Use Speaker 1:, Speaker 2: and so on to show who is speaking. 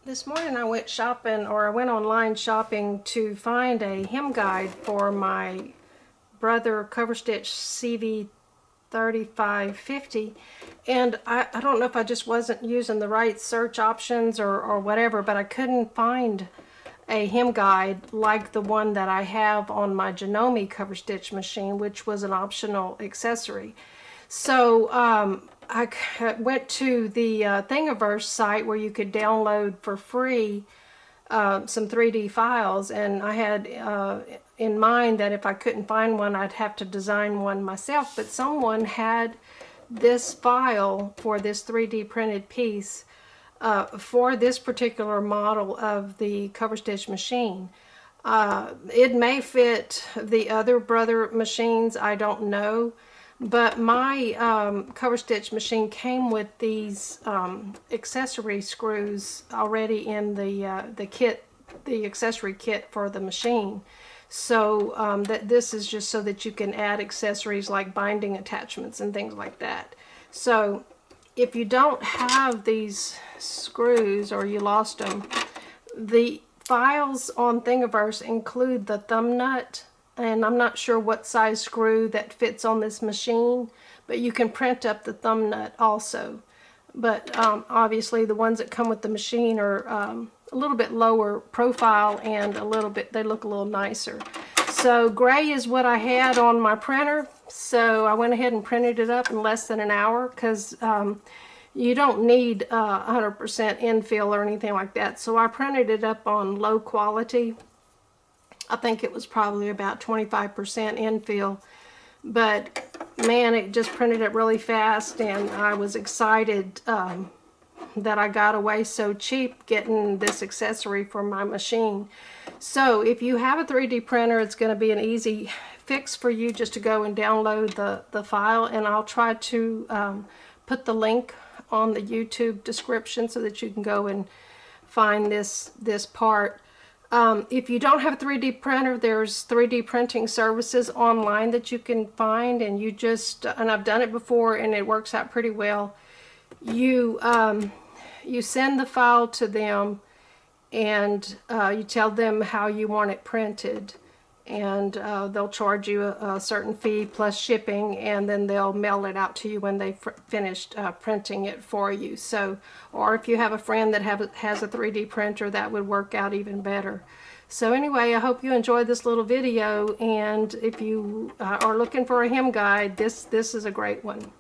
Speaker 1: This morning I went shopping, or I went online shopping to find a hem guide for my Brother coverstitch CV3550, and I don't know if I just wasn't using the right search options or whatever, but I couldn't find a hem guide like the one that I have on my Janome cover stitch machine, which was an optional accessory. So I went to the Thingiverse site where you could download for free some 3D files, and I had in mind that if I couldn't find one, I'd have to design one myself. But someone had this file for this 3D printed piece for this particular model of the cover stitch machine. It may fit the other Brother machines, I don't know, but my cover stitch machine came with these accessory screws already in the kit, the accessory kit for the machine. So this is just so that you can add accessories like binding attachments and things like that. So if you don't have these screws or you lost them, the files on Thingiverse include the thumb nut, and I'm not sure what size screw that fits on this machine, but you can print up the thumb nut also. But obviously the ones that come with the machine are a little bit lower profile and they look a little nicer. So gray is what I had on my printer, so I went ahead and printed it up in less than an hour, because you don't need 100% infill or anything like that. So I printed it up on low quality. I think it was probably about 25% infill, but man, it just printed it really fast, and I was excited that I got away so cheap getting this accessory for my machine. So if you have a 3D printer, it's going to be an easy fix for you just to go and download the file, and I'll try to put the link on the YouTube description so that you can go and find this part. If you don't have a 3D printer, there's 3D printing services online that you can find, and you just, and I've done it before and it works out pretty well. You send the file to them, and you tell them how you want it printed, and they'll charge you a certain fee plus shipping, and then they'll mail it out to you when they've finished printing it for you. So, or if you have a friend that has a 3D printer, that would work out even better. So anyway, I hope you enjoyed this little video, and if you are looking for a hem guide, this is a great one.